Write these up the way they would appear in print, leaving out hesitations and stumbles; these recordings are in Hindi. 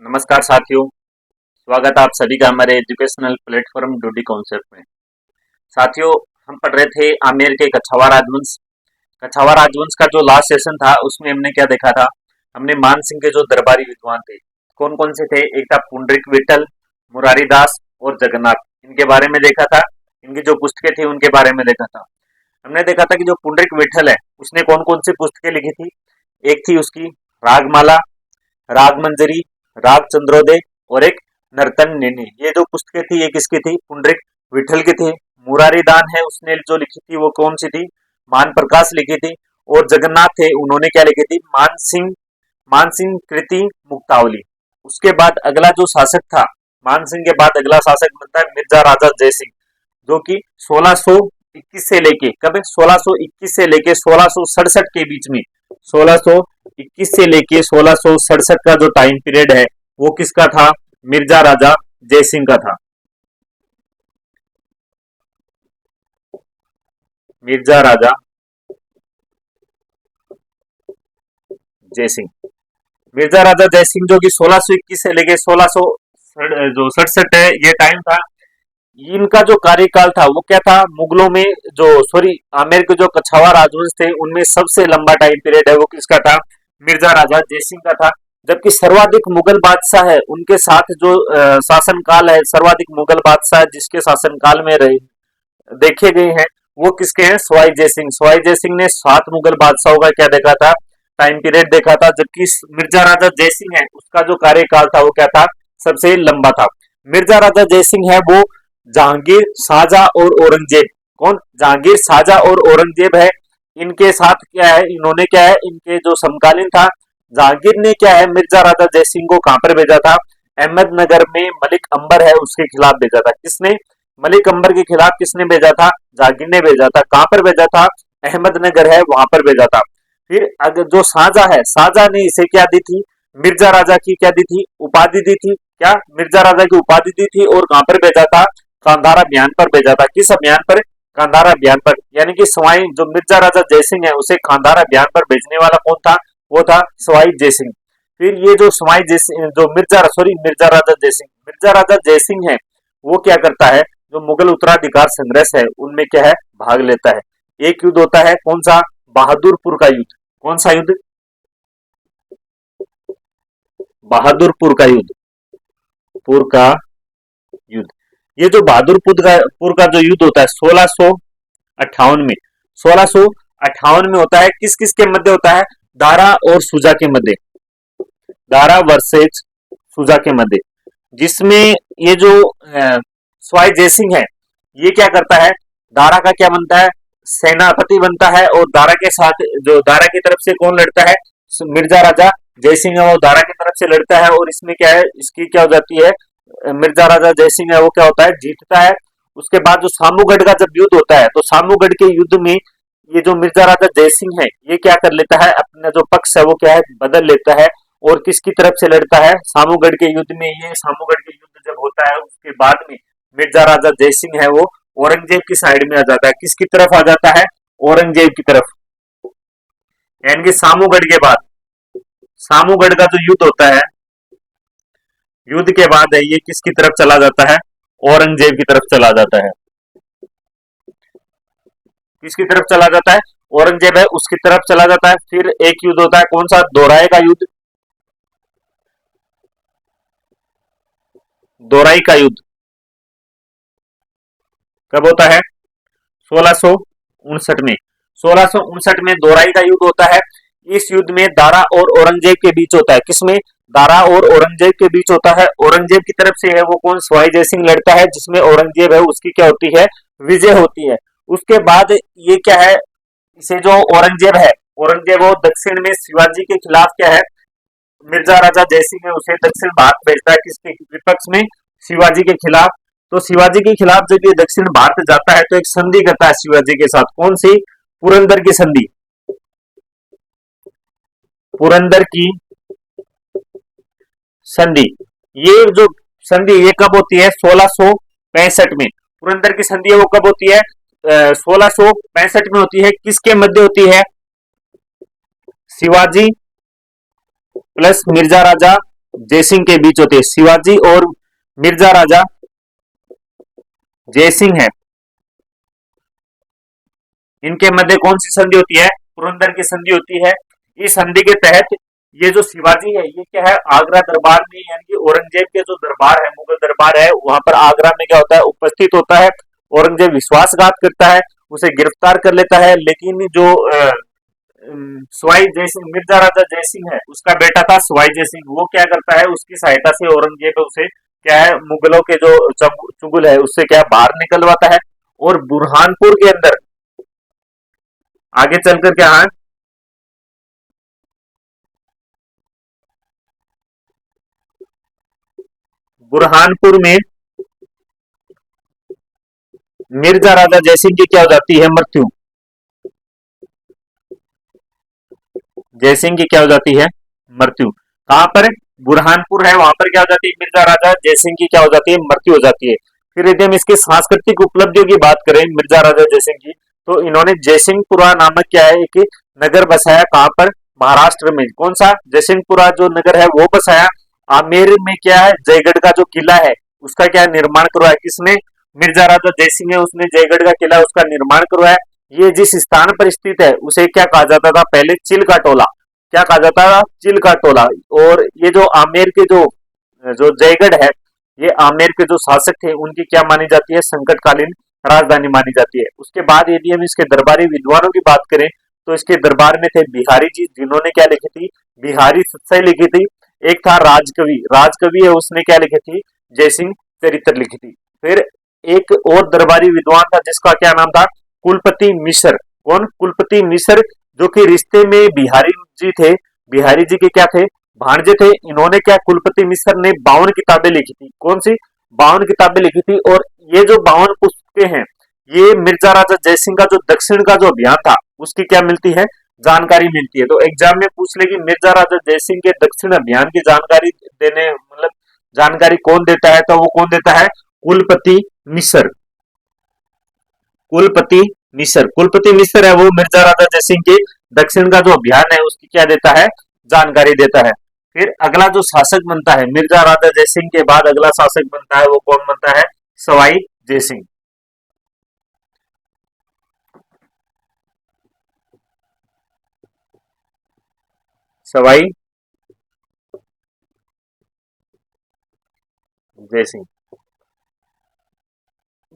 नमस्कार साथियों। स्वागत है आप सभी का हमारे एजुकेशनल प्लेटफॉर्म डूडी कॉन्सेप्ट में। साथियों, हम पढ़ रहे थे आमेर के कछावा राजवंश। कछावा राजवंश का जो लास्ट सेशन था उसमें हमने क्या देखा था। हमने मान सिंह के जो दरबारी विद्वान थे कौन कौन से थे। एक था पुंडरीक विठल, मुरारी दास और जगन्नाथ। इनके बारे में देखा था। इनकी जो पुस्तकें थी उनके बारे में देखा था। हमने देखा था कि जो पुंडरीक विठल है उसने कौन कौन सी पुस्तकें लिखी थी। एक थी उसकी रागमाला, राग मंजरी, राग चंद्रोदय और एक नर्तन नेनी। ये जो पुस्तकें थी ये किसकी थी? पुंडरीक विठल की थी। मुरारी दान है उसने जो लिखी थी वो कौन सी थी? मान प्रकाश लिखी थी। और जगन्नाथ थे उन्होंने क्या लिखी थी? मानसिंह कृति मुक्तावली। उसके बाद अगला जो शासक था, मानसिंह के बाद अगला शासक बनता है मिर्जा राजा जयसिंह, जो कि 1621 से लेके कब 1621 से लेके 1667 के बीच में 1621 से लेके 1667 का जो टाइम पीरियड है वो किसका था? मिर्जा राजा जयसिंह का था। मिर्जा राजा जयसिंह, मिर्जा राजा जयसिंह जो कि 1621 से लेके 1600 जो 67 है ये टाइम था। इनका जो कार्यकाल था वो क्या था? मुगलों में जो आमेर के जो कछावा राजवंश थे उनमें सबसे लंबा टाइम पीरियड है वो किसका था? मिर्जा राजा जयसिंह का था। जबकि सर्वाधिक मुगल बादशाह है उनके साथ जो शासन काल है, सर्वाधिक मुगल बादशाह जिसके शासन काल में रहे देखे गए हैं वो किसके हैं? सवाई जयसिंह। सवाई जयसिंह ने 7 मुगल बादशाहों का क्या देखा था? टाइम पीरियड देखा था। जबकि मिर्जा राजा जयसिंह है उसका जो कार्यकाल था वो क्या था? सबसे लंबा था। मिर्जा राजा जयसिंह है वो जहांगीर, शाहजहां और औरंगजेब, कौन? जहांगीर, शाहजहां और औरंगजेब है इनके साथ क्या है? इन्होंने क्या है? इनके जो समकालीन था जहांगीर ने क्या है? मिर्जा राजा जयसिंह को कहां पर भेजा था? अहमदनगर में मलिक अंबर है उसके खिलाफ भेजा था। किसने? मलिक अंबर के खिलाफ किसने भेजा था? जहांगीर ने भेजा था। कहां पर भेजा था? अहमदनगर है वहां पर भेजा था। फिर अगर जो शाहजहां है, शाहजहां ने इसे क्या दी थी? मिर्जा राजा की क्या दी थी? उपाधि दी थी। क्या? मिर्जा राजा की उपाधि दी थी। और कहां पर भेजा था? कांधार अभियान पर भेजा था। किस अभियान पर? कांधार अभियान पर। यानी कि सवाई जो मिर्जा राजा जयसिंह है उसे कांधार अभियान पर भेजने वाला कौन था? वो था सवाई जयसिंह। फिर ये जो सवाई जयसिंह जो मिर्जा राजा जयसिंह है वो क्या करता है? जो मुगल उत्तराधिकार संघर्ष है उनमें क्या है? भाग लेता है। एक युद्ध होता है कौन सा? बहादुरपुर का युद्ध। कौन सा युद्ध? बहादुरपुर का युद्ध। पुर का युद्ध। ये जो बहादुरपुर का जो युद्ध होता है 1658 में, 1658 में होता है। किस किस के मध्य होता है? दारा और सुजा के मध्य। दारा वर्सेज सुजा के मध्य। जिसमें ये जो सवाई जयसिंह है ये क्या करता है? दारा का क्या बनता है? सेनापति बनता है। और दारा के साथ जो दारा की तरफ से कौन लड़ता है? मिर्जा राजा जयसिंह है वो दारा की तरफ से लड़ता है। और इसमें क्या है? इसकी क्या हो जाती है? मिर्जा राजा जयसिंह है वो क्या होता है? जीतता है। उसके बाद जो सामूगढ़ का जब युद्ध होता है तो सामूगढ़ के युद्ध में ये जो मिर्जा राजा जयसिंह है ये क्या कर लेता है? अपना जो पक्ष है वो क्या है? बदल लेता है। और किसकी तरफ से लड़ता है? सामूगढ़ के युद्ध में। ये सामूगढ़ के युद्ध जब होता है उसके बाद में मिर्जा राजा जयसिंह है वो औरंगजेब की साइड में आ जाता है। किसकी तरफ आ जाता है? औरंगजेब की तरफ। यानी कि सामूगढ़ का जो युद्ध होता है, युद्ध के बाद है ये किसकी तरफ चला जाता है? औरंगजेब की तरफ चला जाता है। किसकी तरफ चला जाता है? औरंगजेब है उसकी तरफ चला जाता है। फिर एक युद्ध होता है कौन सा? दोराई का युद्ध। दोराई का युद्ध कब होता है? 1659 में। 1659 में दोराई का युद्ध होता है। इस युद्ध में दारा और औरंगजेब के बीच होता है। किसमें? दारा और औरंगजेब के बीच होता है। औरंगजेब की तरफ से है वो कौन? सवाई जयसिंह लड़ता है। जिसमें औरंगजेब है उसकी क्या होती है? विजय होती है। उसके बाद ये क्या है? इसे जो औरंगजेब है, औरंगजेब वो दक्षिण में शिवाजी के खिलाफ क्या है? मिर्जा राजा जयसिंह है उसे दक्षिण भारत भेजता है। किसके विपक्ष में? शिवाजी के खिलाफ। तो शिवाजी के खिलाफ जब ये दक्षिण भारत जाता है तो एक संधि करता है शिवाजी के साथ। कौन सी? पुरंदर की संधि। पुरंदर की संधि। ये जो संधि ये कब होती है? 1665 में। पुरंदर की संधि है वो कब होती है? 1665 में होती है। किसके मध्य होती है? शिवाजी प्लस मिर्जा राजा जयसिंह के बीच होती है। शिवाजी और मिर्जा राजा जयसिंह है, इनके मध्य कौन सी संधि होती है? पुरंदर की संधि होती है। इस संधि के तहत ये जो शिवाजी है ये क्या है, आगरा दरबार में यानी कि औरंगजेब के जो दरबार है, मुगल दरबार है, वहां पर आगरा में क्या होता है, उपस्थित होता है। औरंगजेब विश्वासघात करता है, उसे गिरफ्तार कर लेता है। लेकिन जो सवाई जयसिंह, मिर्जा राजा जयसिंह है, उसका बेटा था सवाई जयसिंह, वो क्या करता है, उसकी सहायता से औरंगजेब उसे क्या है, मुगलों के जो चुगल है उससे क्या बाहर निकलवाता है। और बुरहानपुर के अंदर आगे चलकर क्या है, बुरहानपुर में मिर्जा राजा जयसिंह की क्या हो जाती है, मृत्यु। जयसिंह की क्या हो जाती है, मृत्यु। कहां पर? बुरहानपुर है, वहां पर क्या हो जाती है, मिर्जा राजा जयसिंह की क्या हो जाती है, मृत्यु हो जाती है। फिर यदि हम इसकी सांस्कृतिक उपलब्धियों की बात करें मिर्जा राजा जयसिंह की, तो इन्होंने जयसिंहपुरा नामक क्या है, एक नगर बसाया। कहां पर? महाराष्ट्र में। कौन सा? जयसिंहपुरा जो नगर है वो बसाया। आमेर में क्या है, जयगढ़ का जो किला है उसका क्या निर्माण करवाया, किसने? मिर्जा राजा जयसिंह है, उसने जयगढ़ का किला उसका निर्माण करवाया। ये जिस स्थान पर स्थित है उसे क्या कहा जाता था पहले? चिल का टोला। क्या कहा जाता था? चिल का टोला। और ये जो आमेर के जो जो जयगढ़ है, ये आमेर के जो शासक थे उनकी क्या मानी जाती है? संकटकालीन राजधानी मानी जाती है। उसके बाद यदि हम इसके दरबारी विद्वानों की बात करें तो इसके दरबार में थे बिहारी जी, जिन्होंने क्या लिखी थी? बिहारी सत्सई लिखी थी। एक था राजकवि, राजकवि है, उसने क्या लिखी थी? जयसिंह चरित्र लिखी थी। फिर एक और दरबारी विद्वान था जिसका क्या नाम था? कुलपति मिश्र। कौन? कुलपति मिश्र, जो कि रिश्ते में बिहारी जी थे, बिहारी जी के क्या थे? भांजे थे। इन्होंने क्या, कुलपति मिश्र ने 52 किताबें लिखी थी। कौन सी? 52 किताबें लिखी थी। और ये जो 52 पुस्तकें हैं, ये मिर्जा राजा जयसिंह का जो दक्षिण का जो अभियान था उसकी क्या मिलती है? जानकारी मिलती है। तो एग्जाम में पूछ ले कि मिर्जा राजा जयसिंह के दक्षिण अभियान की जानकारी देने मतलब जानकारी कौन देता है, तो वो कौन देता है? कुलपति मिश्र। कुलपति मिश्र, कुलपति मिश्र है वो मिर्जा राजा जयसिंह के दक्षिण का जो अभियान है उसकी क्या देता है? जानकारी देता है। फिर अगला जो शासक बनता है मिर्जा राजा जयसिंह के बाद अगला शासक बनता है वो कौन बनता है? सवाई जयसिंह। सवाई जयसिंह।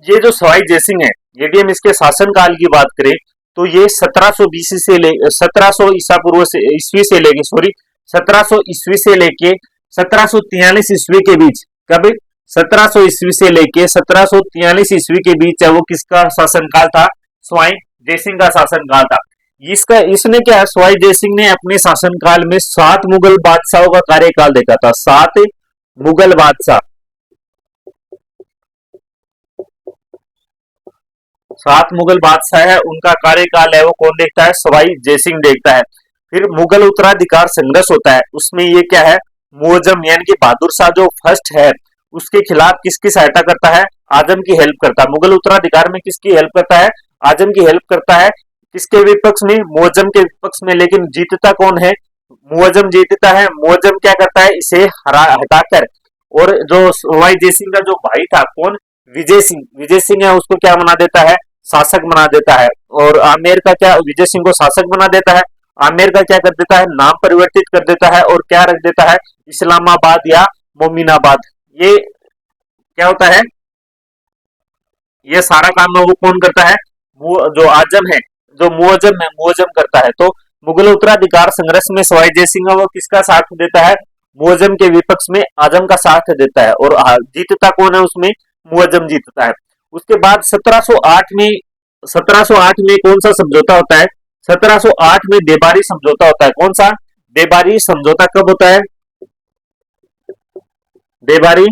ये जो सवाई जयसिंह है, यदि हम इसके शासन काल की बात करें तो ये 1720 से ले 1700 ईसा पूर्व से ईस्वी से लेके सॉरी 1700 ईस्वी से लेके 1743 ईस्वी के बीच, कब? 1700 ईस्वी से लेके 1743 ईस्वी के बीच है वो किसका शासनकाल था? सवाई जयसिंह का शासनकाल था। इसका इसने क्या, सवाई जयसिंह ने अपने शासनकाल में 7 मुगल बादशाहों का कार्यकाल देखा था। 7 मुगल बादशाह, 7 मुगल बादशाह है, उनका कार्यकाल है वो कौन देखता है? सवाई जयसिंह देखता है। फिर मुगल उत्तराधिकार संघर्ष होता है, उसमें ये क्या है? मुअज्जम यानी कि बहादुर शाह जो फर्स्ट है उसके खिलाफ किसकी सहायता करता है? आजम की हेल्प करता है। मुगल उत्तराधिकार में किसकी हेल्प करता है? आजम की हेल्प करता है। किसके विपक्ष में? मुअज्जम के विपक्ष में। लेकिन जीतता कौन है? मुअज्जम जीतता है। मुअज्जम क्या करता है? इसे हटाकर और जो सवाई जयसिंह का जो भाई था कौन? विजय सिंह, विजय सिंह है उसको क्या बना देता है? शासक बना देता है। और आमेर का क्या, विजय सिंह को शासक बना देता है। आमेर का क्या कर देता है? नाम परिवर्तित कर देता है और क्या रख देता है? इस्लामाबाद या मोमिनाबाद। ये क्या होता है? ये सारा काम है वो कौन करता है? जो आजम है, जो मुअज्जम है, मुअज्जम करता है। तो मुगल उत्तराधिकार संघर्ष में सवाई जयसिंह है वो किसका साथ देता है? मुअज्जम के विपक्ष में आजम का साथ देता है। और जीतता कौन है उसमें? मुअज्जम जीतता है। उसके बाद 1708 में कौन सा समझौता होता है? 1708 में देबारी समझौता होता है। कौन सा? देबारी समझौता कब होता है? देबारी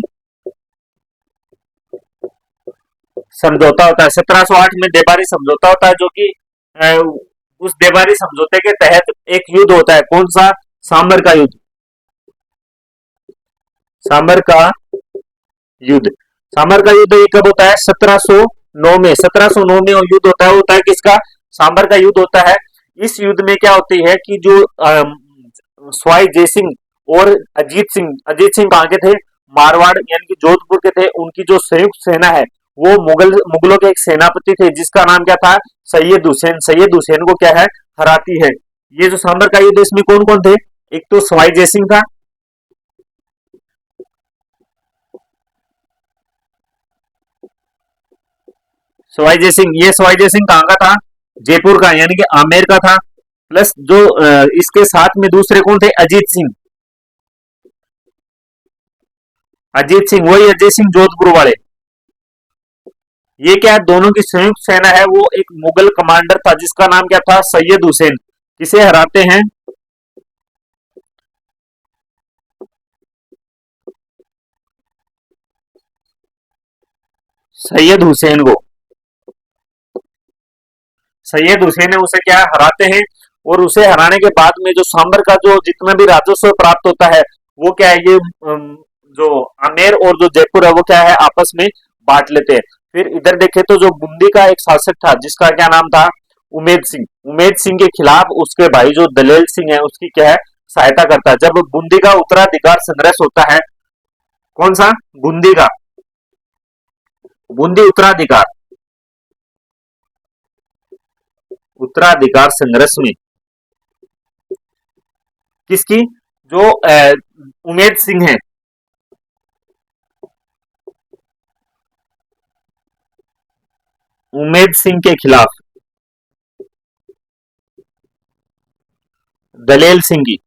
समझौता होता है 1708 में देबारी समझौता होता है, जो कि उस देबारी समझौते के तहत एक युद्ध होता है। कौन सा? सांबर का युद्ध। सांबर का युद्ध, सांबर का युद्ध ये कब होता है? 1709 में। 1709 में युद्ध होता है किसका? सांबर का युद्ध होता है। इस युद्ध में क्या होती है कि जो सवाई जयसिंह और अजीत सिंह कहाँ के थे? मारवाड़ यानी कि जोधपुर के थे। उनकी जो संयुक्त सेना है वो मुगलों के एक सेनापति थे जिसका नाम क्या था? सैयद हुसैन को क्या है? हराती है। ये जो सांबर का युद्ध, इसमें कौन कौन थे? एक तो सवाई जयसिंह था, सवाई जयसिंह कहाँ का था? जयपुर का, यानी कि आमेर का था। प्लस जो इसके साथ में दूसरे कौन थे? अजीत सिंह, वही अजय सिंह जोधपुर वाले। ये क्या है? दोनों की संयुक्त सेना है। वो एक मुगल कमांडर था जिसका नाम क्या था? सैयद हुसैन। किसे हराते हैं? सैयद हुसैन को। सैयद हुसैन है उसे क्या हराते हैं। और उसे हराने के बाद में जो सांबर का जो जितना भी राजस्व प्राप्त होता है वो क्या है? ये जो आमेर और जो जयपुर है वो क्या है? आपस में बांट लेते हैं। फिर इधर देखे तो जो बूंदी का एक शासक था जिसका क्या नाम था? उमेद सिंह के खिलाफ उसके भाई जो दलेल सिंह है उसकी क्या है? सहायता करता है। जब बूंदी का उत्तराधिकार संघर्ष होता है, कौन सा? बूंदी का, बूंदी उत्तराधिकार संघर्ष में किसकी? जो उमेद सिंह है, उमेद सिंह के खिलाफ दलेल सिंह की,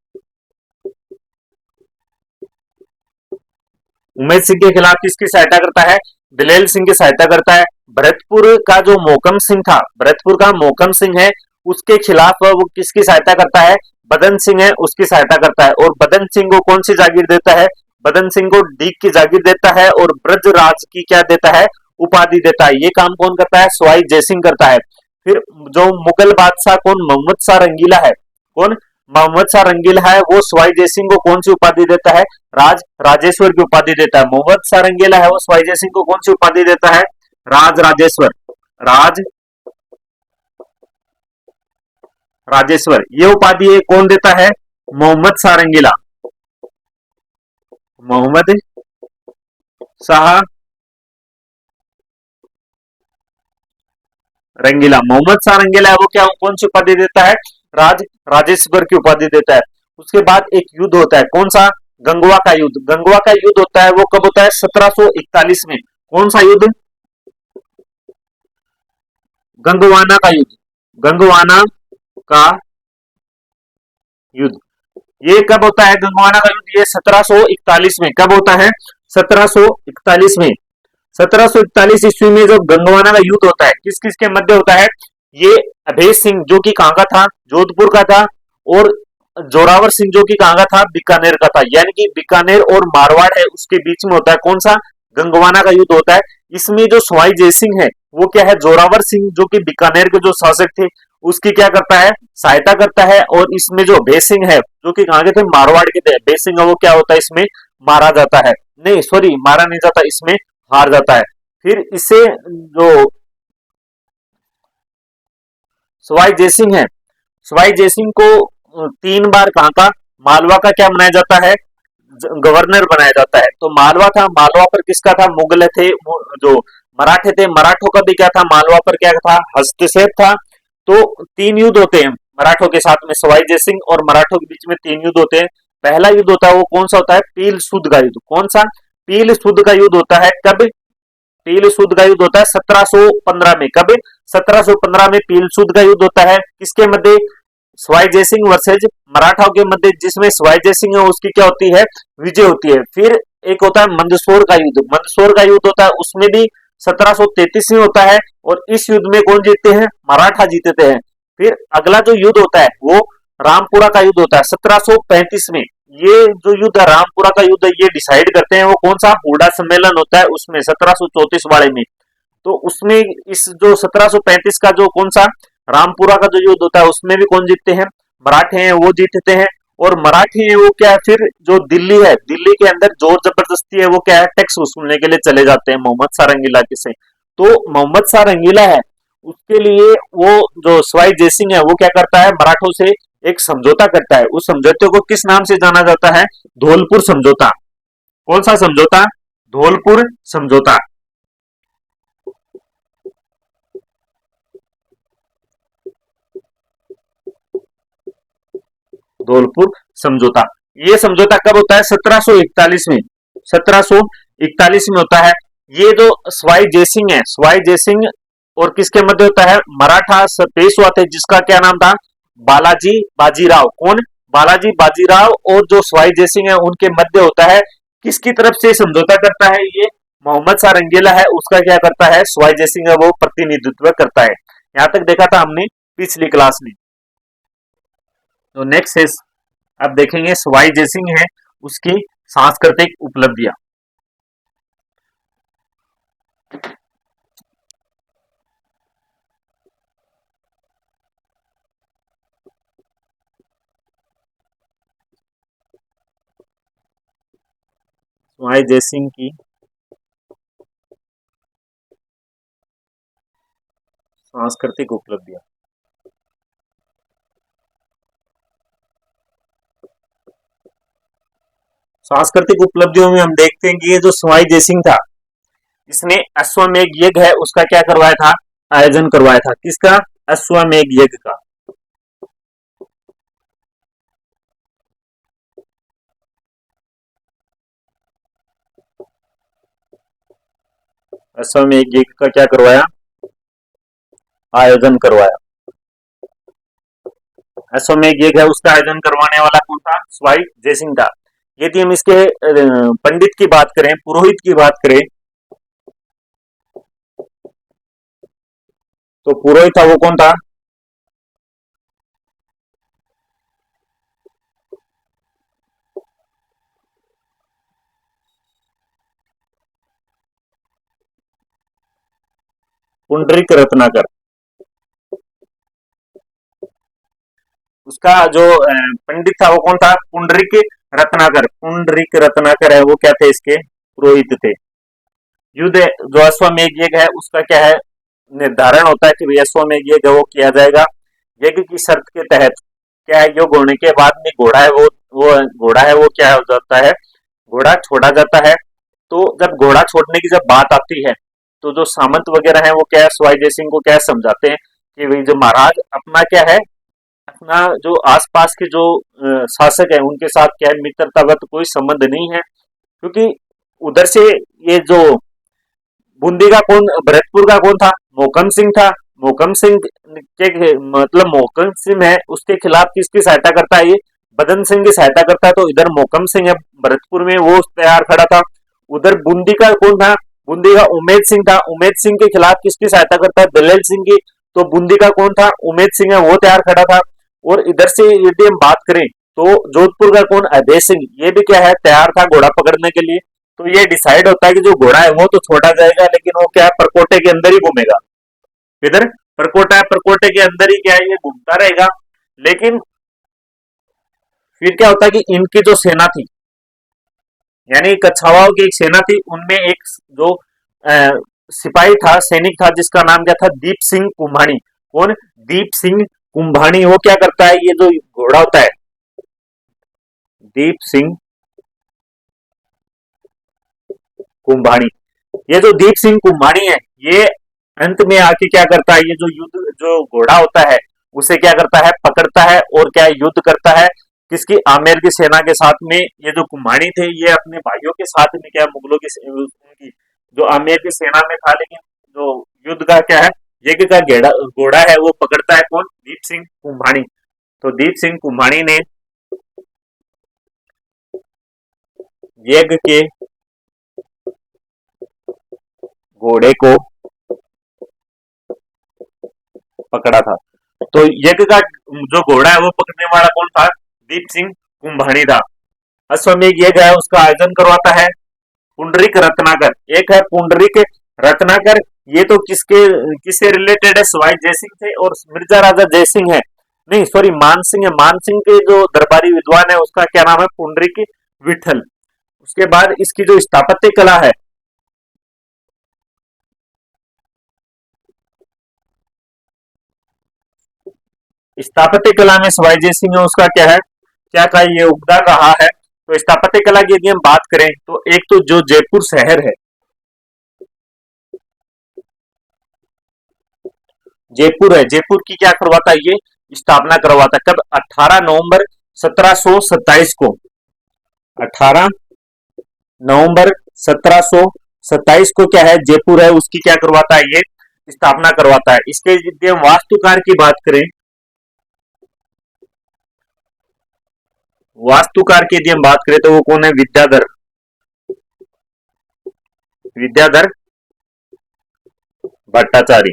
उमेद सिंह के खिलाफ किसकी सहायता करता है? दलेल सिंह की सहायता करता है। भरतपुर का जो मोहकम सिंह था, भरतपुर का मोहकम सिंह है, उसके खिलाफ वो किसकी सहायता करता है? बदन सिंह है उसकी सहायता करता है। और बदन सिंह को कौन सी जागीर देता है? बदन सिंह को डीग की जागीर देता है और ब्रजराज की क्या देता है? उपाधि देता है। ये काम कौन करता है? सवाई जयसिंह करता है। फिर जो मुगल बादशाह कौन? मोहम्मद शाह रंगीला है। कौन? मोहम्मद शाह रंगीला है। वो सवाई जयसिंह को कौन सी उपाधि देता है? राजेश्वर की उपाधि देता है। मोहम्मद शाह रंगीला है वो सवाई जयसिंह को कौन सी उपाधि देता है? राजेश्वर। राज राजेश्वर, ये उपाधि कौन देता है? मोहम्मद शाह रंगीला। मोहम्मद शाह रंगीला, मोहम्मद शाह रंगीला है वो क्या कौन सी उपाधि देता है? राज राजेश्वर की उपाधि देता है। उसके बाद एक युद्ध होता है, कौन सा? गंगवा का युद्ध। गंगवा का युद्ध होता है वो कब होता है? 1741 में। कौन सा युद्ध? गंगवाना का युद्ध। गंगवाना का युद्ध, ये कब होता है? गंगवाना का युद्ध ये 1741 में। कब होता है? 1741 में। 1741 ईस्वी में जो गंगवाना का युद्ध होता है किस किस के मध्य होता है? ये अभय सिंह जो कि कहां का था? जोधपुर का था। और जोरावर सिंह जो कि कहां का था? बीकानेर का था। यानी कि बीकानेर और मारवाड़ है उसके बीच में होता है कौन सा? गंगवाना का युद्ध होता है। इसमें जो सवाई जयसिंह है वो क्या है? जोरावर सिंह जो कि बीकानेर के जो शासक थे उसकी क्या करता है? सहायता करता है। और इसमें जो अभय सिंह है जो कि कहां के थे? मारवाड़ के थे। अभय सिंह वो क्या होता है? इसमें मारा जाता है। नहीं सॉरी, मारा नहीं जाता, इसमें हार जाता है। फिर इसे जो सवाई जयसिंह है, सवाई जयसिंह को 3 बार कहां का? मालवा का क्या बनाया जाता है? गवर्नर बनाया जाता है। तो मालवा था, मालवा पर किसका था? मुगल थे, जो मराठे थे, मराठों का भी क्या था? मालवा पर क्या था? हस्तक्षेप था। तो 3 युद्ध होते हैं मराठों के साथ में, सवाई जयसिंह और मराठों के बीच में 3 युद्ध होते हैं। पहला युद्ध होता है वो कौन सा होता है? पील सुद का युद्ध। कौन सा? पील सुद का युद्ध होता है कब? पील सुद का युद्ध होता है 1715 में। कब? 1715 में पील सुद का युद्ध होता है। किसके मध्य? सवाई जयसिंह वर्सेज मराठाओं के मध्य, जिसमें सवाई जयसिंह है उसकी क्या होती है? विजय होती है। फिर एक होता है मंदसौर का युद्ध। मंदसौर का युद्ध होता है उसमें भी 1733 में होता है। और इस युद्ध में कौन जीतते हैं? मराठा जीतते हैं। फिर अगला जो युद्ध होता है वो रामपुरा का युद्ध होता है 1735 में। ये जो युद्ध है रामपुरा का युद्ध, ये डिसाइड करते हैं वो कौन सा? हुडा सम्मेलन होता है उसमें 1734 वाले में। तो उसमें इस जो 1735 का जो कौन सा रामपुरा का जो युद्ध होता है उसमें भी कौन जीतते हैं? मराठे हैं वो जीतते हैं। और मराठी है वो क्या है? फिर जो दिल्ली है, दिल्ली के अंदर जोर जबरदस्ती है वो क्या है? टैक्स वसूलने के लिए चले जाते हैं मोहम्मद शाह रंगीला के से। तो मोहम्मद शाह रंगीला है उसके लिए वो जो सवाई जयसिंह है वो क्या करता है? मराठों से एक समझौता करता है, उस समझौते को किस नाम से जाना जाता है? धौलपुर समझौता। कौन सा समझौता? धौलपुर समझौता। धौलपुर समझौता। ये समझौता कब होता है? 1741 में। 1741 में होता है। ये जो सवाई जयसिंह है, सवाई जयसिंह और किसके मध्य होता है? मराठा पेशवा थे जिसका क्या नाम था? बालाजी बाजीराव। कौन? बालाजी बाजीराव और जो सवाई जयसिंह है उनके मध्य होता है। किसकी तरफ से समझौता करता है ये? मोहम्मद शाह रंगीला है, उसका क्या करता है? सवाई जयसिंह है वो प्रतिनिधित्व करता है। यहां तक देखा था हमने पिछली क्लास में। तो नेक्स्ट है, अब देखेंगे सवाई जयसिंह है उसकी सांस्कृतिक उपलब्धियां। सवाई जयसिंह की सांस्कृतिक उपलब्धियां। सांस्कृतिक उपलब्धियों में हम देखते हैं कि ये जो सवाई जयसिंह था, इसने अश्वमेध यज्ञ है उसका क्या करवाया था? आयोजन करवाया था। किसका? अश्वमेध यज्ञ का। अश्वमेध यज्ञ का क्या करवाया? आयोजन करवाया। अश्वमेध यज्ञ है उसका आयोजन करवाने वाला कौन था? सवाई जयसिंह था। यदि हम इसके पंडित की बात करें, पुरोहित की बात करें, तो पुरोहित था वो कौन था? पुंडरीक रत्नाकर। उसका जो पंडित था वो कौन था? पुंडरीक रत्नाकर। पुंडरीक रत्नाकर है वो क्या थे? इसके पुरोहित थे। युद्ध जो अश्वमेध यज्ञ है उसका क्या है? निर्धारण होता है कि भाई अश्वमेध यज्ञ वो किया जाएगा। यज्ञ की शर्त के तहत क्या है? योग होने के बाद में घोड़ा है वो घोड़ा है वो क्या हो जाता है? घोड़ा छोड़ा जाता है। तो जब घोड़ा छोड़ने की जब बात आती है तो जो सामंत वगैरह है वो क्या है? सवाई जयसिंह को क्या समझाते हैं कि भाई जो महाराज अपना क्या है, अपना जो आसपास के जो शासक है उनके साथ क्या है मित्रतावत कोई संबंध नहीं है। क्योंकि उधर से ये जो बूंदी का कौन, भरतपुर का कौन था? मोहकम सिंह था। मोहकम सिंह के मतलब मोहकम सिंह है उसके खिलाफ किसकी सहायता करता है? ये बदन सिंह की सहायता करता है। तो इधर मोहकम सिंह है भरतपुर में वो तैयार खड़ा था। उधर बूंदी का कौन था? बूंदी का उमेद सिंह था। उमेद सिंह के खिलाफ किसकी सहायता करता है? दलेल सिंह की। तो बूंदी का कौन था? उमेद सिंह है वो तैयार खड़ा था। और इधर से यदि हम बात करें तो जोधपुर का कौन? अजय सिंह, ये भी क्या है? तैयार था घोड़ा पकड़ने के लिए। तो ये डिसाइड होता है कि जो घोड़ा है वो तो छोड़ा जाएगा लेकिन वो क्या है? परकोटे के अंदर ही घूमेगा। इधर परकोटा है, परकोटे के अंदर ही क्या है? ये घूमता रहेगा। लेकिन फिर क्या होता है कि इनकी जो सेना थी, यानी कछावाओं की एक सेना थी, उनमें एक जो अ, सिपाही था, सैनिक था जिसका नाम क्या था? दीप सिंह कुम्भानी। कौन? दीप सिंह कुंभानी। वो क्या करता है? ये जो घोड़ा होता है, दीप सिंह कुंभानी, ये जो दीप सिंह कुंभानी है ये अंत में आके क्या करता है? ये जो युद्ध जो घोड़ा होता है उसे क्या करता है? पकड़ता है और क्या युद्ध करता है? किसकी? आमेर की सेना के साथ में। ये जो कुम्हाड़ी थे ये अपने भाइयों के साथ में क्या मुगलों की जो आमेर की सेना में था, लेकिन जो युद्ध का क्या है? यज्ञ का घोड़ा है वो पकड़ता है कौन? दीप सिंह कुम्हाड़ी। तो दीप सिंह कुम्हाड़ी ने यज्ञ के घोड़े को पकड़ा था। तो यज्ञ का जो घोड़ा है वो पकड़ने वाला कौन था? दीप सिंह कुंभानी था। अश्वमेध यज्ञ है उसका आयोजन करवाता है पुंडरीक रत्नाकर। एक है पुंडरीक रत्नाकर, ये तो किससे रिलेटेड है? सवाई जयसिंह थे। और मिर्जा राजा जयसिंह है, नहीं सॉरी मान सिंह है, मान सिंह के जो दरबारी विद्वान है उसका क्या नाम है? पुंडरीक विठल। उसके बाद इसकी जो स्थापत्य कला है, स्थापत्य कला में सवाई जय सिंह है उसका क्या है, क्या का ये योगदान रहा है। तो स्थापत्य कला की यदि हम बात करें तो एक तो जो जयपुर शहर है, जयपुर है, जयपुर की क्या करवाता है ये स्थापना करवाता है। कब? 18 नवंबर 1727 को, 18 नवंबर 1727 को क्या है जयपुर है उसकी क्या करवाता है ये स्थापना करवाता है। इसके यदि हम वास्तुकार की बात करें, वास्तुकार की यदि हम बात करें तो वो कौन है? विद्याधर, विद्याधर भट्टाचार्य।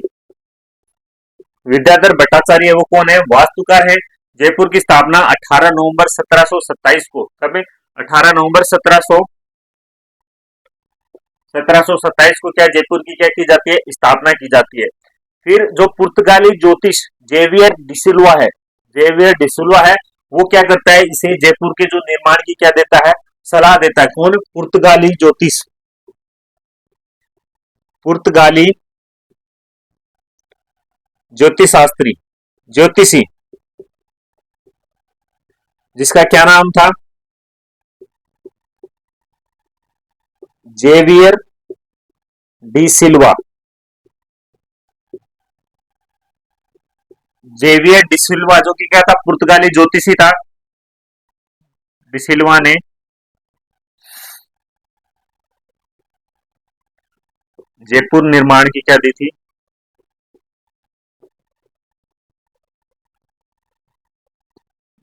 विद्याधर भट्टाचार्य है वो कौन है? वास्तुकार है। जयपुर की स्थापना 18 नवंबर 1727 को, कब? 18 नवंबर 1727 को क्या जयपुर की क्या की जाती है? स्थापना की जाती है। फिर जो पुर्तगाली ज्योतिष जेवियर डिसिल्वा है, जेवियर डिसिल्वा है वो क्या करता है? इसे जयपुर के जो निर्माण की क्या देता है? सलाह देता है। कौन? पुर्तगाली ज्योतिष, पुर्तगाली ज्योतिष शास्त्री, ज्योतिषी, जिसका क्या नाम था? जेवियर डी सिल्वा, जेवियर डिसिल्वा जो कि क्या था? पुर्तगाली ज्योतिषी था। डिसिल्वा ने जयपुर निर्माण की क्या दी थी?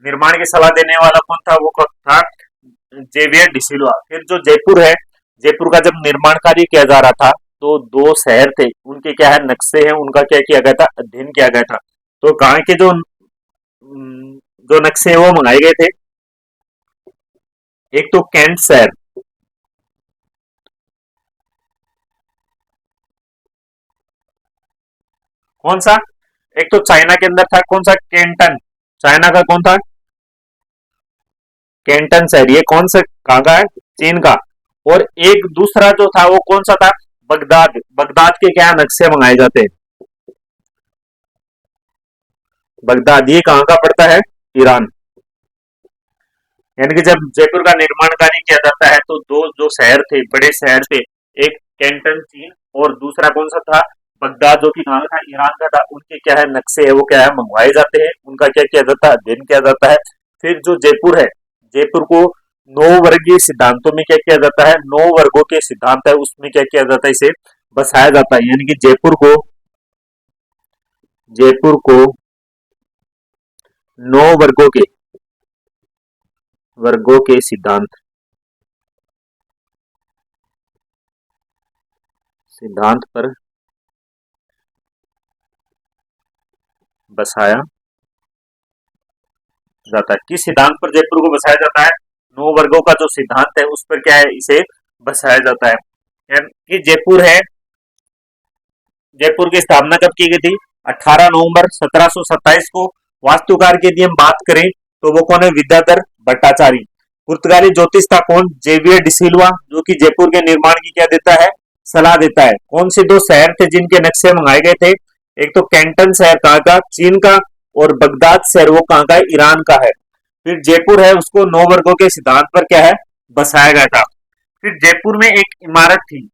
निर्माण की सलाह देने वाला कौन था? वो कौन था? जेवियर डिसिल्वा। फिर जो जयपुर है, जयपुर का जब निर्माण कार्य किया जा रहा था तो दो शहर थे उनके क्या है नक्शे हैं उनका क्या किया गया था? अध्ययन किया गया था। तो कहाँ के जो नक्शे हैं वो मंगाए गए थे। एक तो कैंट शहर, कौन सा? एक तो चाइना के अंदर था, कौन सा? कैंटन, चाइना का कौन था? कैंटन शहर। ये कौन सा कहाँ का है? चीन का। और एक दूसरा जो था वो कौन सा था? बगदाद, बगदाद के क्या नक्शे मंगाए जाते हैं। बगदाद ये कहाँ का पड़ता है? ईरान। यानी कि जब जयपुर का निर्माण कार्य किया जाता है तो दो जो शहर थे, बड़े शहर थे, एक कैंटन चीन और दूसरा कौन सा था? बगदाद जो कि कहाँ का था? ईरान का था। उनके क्या है नक्शे है वो क्या है मंगवाए जाते हैं, उनका क्या किया जाता है? अध्ययन किया जाता है। फिर जो जयपुर है, जयपुर को नौ वर्गीय सिद्धांतों में क्या किया जाता है? नौ वर्गों के सिद्धांत है उसमें क्या किया जाता है? इसे बसाया जाता है। यानी कि जयपुर को नौ वर्गों के सिद्धांत पर बसाया जाता है। किस सिद्धांत पर जयपुर को बसाया जाता है? नौ वर्गों का जो सिद्धांत है उस पर क्या है इसे बसाया जाता है। यानी कि जयपुर है, जयपुर की स्थापना कब की गई थी? 18 नवंबर 1727 को। वास्तुकार की यदि हम बात करें तो वो कौन है? विद्याधर भट्टाचार्य। पुर्तगाली ज्योतिष था कौन? जेवियर डिसिल्वा, जो कि जयपुर के निर्माण की क्या देता है? सलाह देता है। कौन से दो शहर थे जिनके नक्शे मंगाए गए थे? एक तो कैंटन शहर कहाँ का? चीन का। और बगदाद शहर वो कहाँ का है? ईरान का है। फिर जयपुर है उसको नौ वर्गों के सिद्धांत पर क्या है बसाया गया था। फिर जयपुर में एक इमारत थी,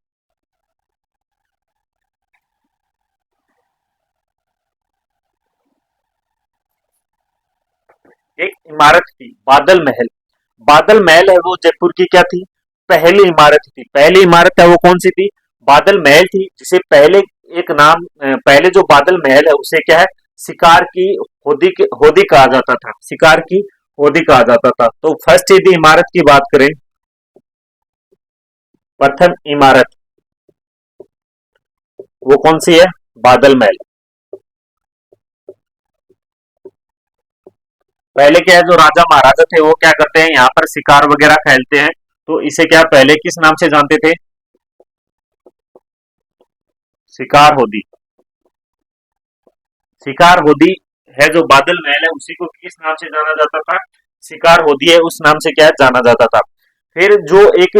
एक इमारत थी बादल महल। बादल महल है वो जयपुर की क्या थी? पहली इमारत थी। पहली इमारत है वो कौन सी थी? बादल महल थी, जिसे पहले एक नाम पहले जो बादल महल है उसे क्या है? शिकार की होदी कहा जाता था, शिकार की होदी कहा जाता था। तो फर्स्ट यदि इमारत की बात करें, प्रथम इमारत वो कौन सी है? बादल महल। पहले क्या है जो राजा महाराजा थे वो क्या करते हैं यहाँ पर शिकार वगैरह खेलते हैं, तो इसे क्या पहले किस नाम से जानते थे? शिकार होदी। शिकार होदी है जो बादल महल है उसी को किस नाम से जाना जाता था? शिकार होदी है उस नाम से क्या है जाना जाता था। फिर जो एक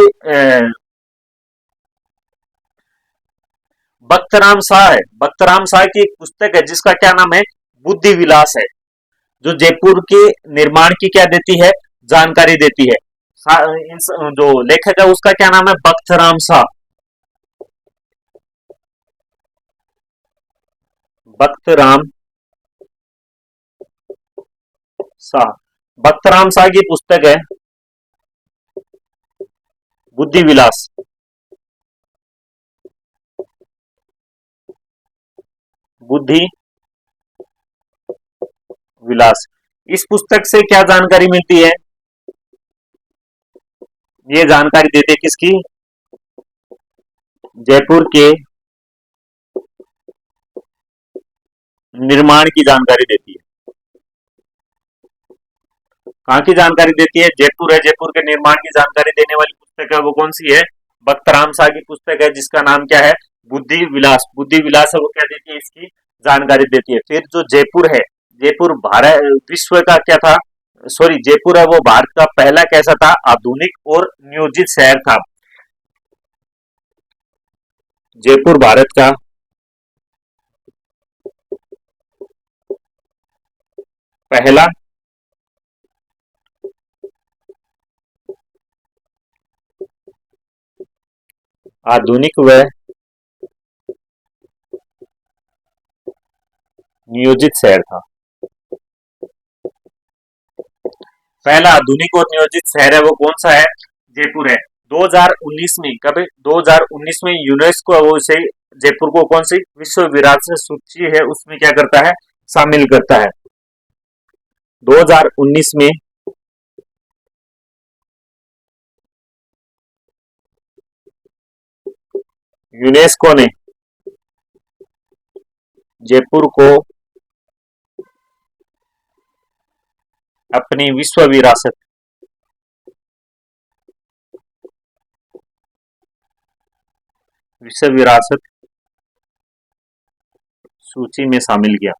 बख्तराम शाह है, बख्तराम शाह की एक पुस्तक है जिसका क्या नाम है? बुद्धि विलास है। जो जयपुर के निर्माण की क्या देती है, जानकारी देती है। जो लेखक है उसका क्या नाम है, बख्त राम शाह। बख्त राम शाह। बख्त राम शाह की पुस्तक है बुद्धि विलास। बुद्धि विलास। इस पुस्तक से क्या जानकारी मिलती है, ये जानकारी देते किसकी, जयपुर के निर्माण की जानकारी देती है। कहाँ की जानकारी देती है, जयपुर है, जयपुर के निर्माण की जानकारी देने वाली पुस्तक है वो कौन सी है, बख्तराम शाह की पुस्तक है जिसका नाम क्या है, बुद्धि विलास। बुद्धि विलास है वो क्या देती है, इसकी जानकारी देती है। फिर जो जयपुर है, जयपुर भारत विश्व का क्या था, सॉरी जयपुर है वो भारत का पहला कैसा था, आधुनिक और नियोजित शहर था। जयपुर भारत का पहला आधुनिक व नियोजित शहर था। पहला आधुनिक और नियोजित शहर है वो कौन सा है, जयपुर है। 2019 में, कभी 2019 में यूनेस्को वो इसे जयपुर को कौन सी विश्व विरासत सूची है उसमें क्या करता है, शामिल करता है। 2019 में यूनेस्को ने जयपुर को अपनी विश्व विरासत सूची में शामिल किया।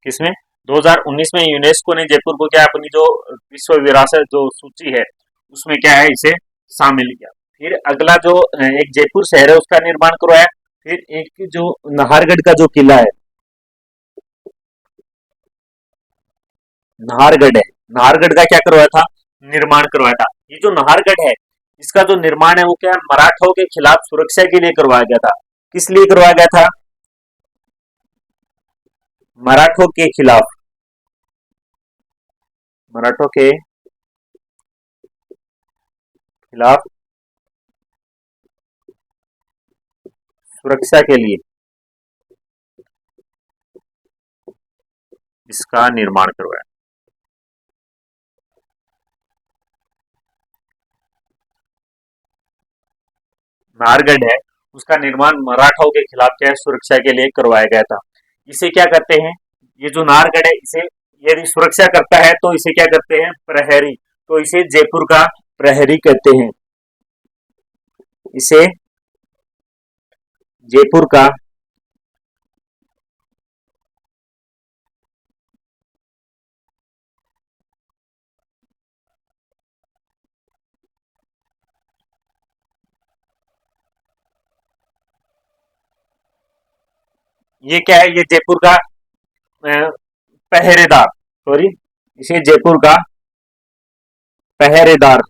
किसमें, 2019 में यूनेस्को ने जयपुर को क्या अपनी जो विश्व विरासत जो सूची है उसमें क्या है, इसे शामिल किया। फिर अगला जो एक जयपुर शहर है उसका निर्माण करवाया। फिर एक जो नाहरगढ़ का जो किला है, नाहरगढ़ है, नाहरगढ़ का क्या करवाया था, निर्माण करवाया था। ये जो नाहरगढ़ है इसका जो निर्माण है वो क्या है, मराठों के खिलाफ सुरक्षा के लिए करवाया गया था। किस लिए करवाया गया था, मराठों के खिलाफ, मराठों के खिलाफ सुरक्षा के लिए इसका निर्माण करवाया। नाहरगढ़ है उसका निर्माण मराठाओं के खिलाफ क्या है, सुरक्षा के लिए करवाया गया था। इसे क्या करते हैं, ये जो नाहरगढ़ है इसे यदि सुरक्षा करता है तो इसे क्या करते हैं, प्रहरी। तो इसे जयपुर का प्रहरी कहते हैं। इसे जयपुर का ये क्या है, ये जयपुर का पहरेदार, सॉरी इसे जयपुर का पहरेदार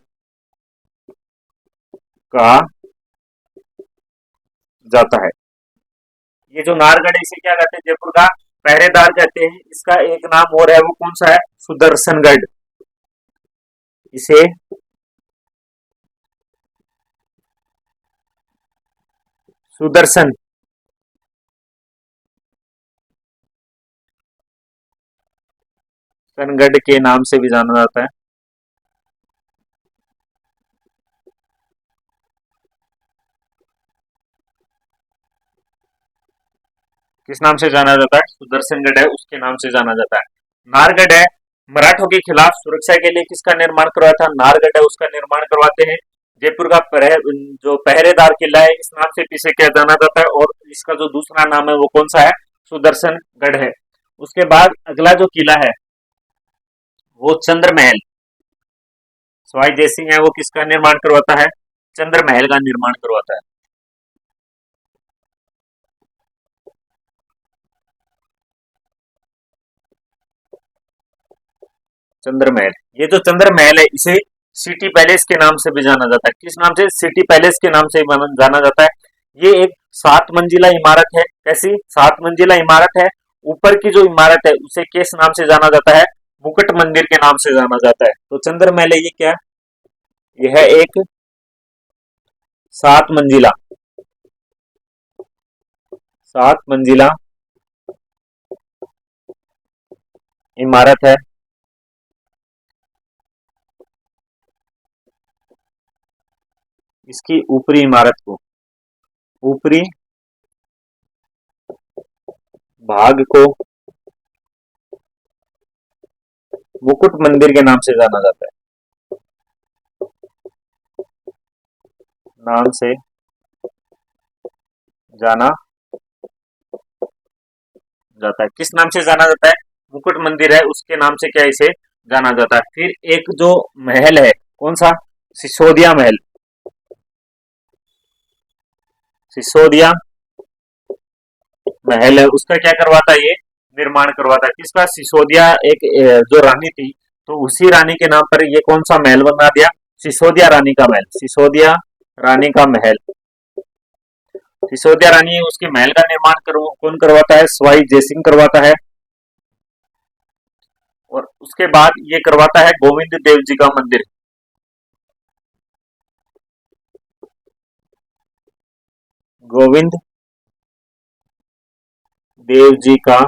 कहा जाता है। ये जो नाहरगढ़ है इसे क्या कहते हैं, जयपुर का पहरेदार कहते हैं। इसका एक नाम और है वो कौन सा है, सुदर्शनगढ़। इसे सुदर्शन गढ़ के नाम से भी जाना जाता है। किस नाम से जाना जाता है, सुदर्शनगढ़ है उसके नाम से जाना जाता है। नाहरगढ़ है मराठों के खिलाफ सुरक्षा के लिए किसका निर्माण करवाया था, नाहरगढ़ है उसका निर्माण करवाते हैं। जयपुर का जो पहरेदार किला है इस नाम से इसे क्या जाना जाता है, और इसका जो दूसरा नाम है वो कौन सा है, सुदर्शनगढ़ है। उसके बाद अगला जो किला है वो चंद्र महल, सवाई जयसिंह है वो किसका निर्माण करवाता है, चंद्र महल का निर्माण करवाता है। चंद्र महल। ये जो चंद्र महल है इसे सिटी पैलेस के नाम से भी जाना जाता है। किस नाम से? सिटी पैलेस के नाम से जाना जाता है। ये एक 7 मंजिला इमारत है। कैसी? 7 मंजिला इमारत है। ऊपर की जो इमारत है उसे किस नाम से जाना जाता है? मुकुट मंदिर के नाम से जाना जाता है। तो चंद्र महल है ये क्या? यह एक 7 मंजिला 7 मंजिला इमारत है। इसकी ऊपरी इमारत को, ऊपरी भाग को मुकुट मंदिर के नाम से जाना जाता है। नाम से जाना जाता है। किस नाम से जाना जाता है? मुकुट मंदिर है उसके नाम से क्या इसे जाना जाता है। फिर एक जो महल है, कौन सा? सिसोदिया महल। सिसोदिया महल है उसका क्या करवाता है? ये निर्माण करवाता है। किसका? सिसोदिया एक जो रानी थी तो उसी रानी के नाम पर ये कौन सा महल बना दिया? सिसोदिया रानी का महल। सिसोदिया रानी का महल। सिसोदिया रानी है उसके महल का निर्माण कौन करवाता है? सवाई जयसिंह करवाता है। और उसके बाद ये करवाता है गोविंद देव जी का मंदिर। गोविंद देव जी का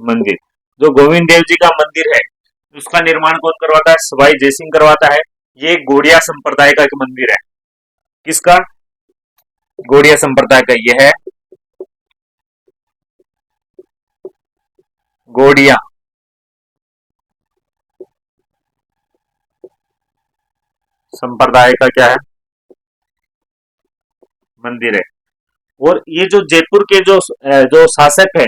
मंदिर। जो गोविंद देव जी का मंदिर है उसका निर्माण कौन करवाता है? सवाई जयसिंह करवाता है। ये गौड़िया संप्रदाय का एक मंदिर है। किसका? गौड़िया संप्रदाय का। यह है गौड़िया संप्रदाय का क्या है? मंदिर है। और ये जो जयपुर के जो शासक है,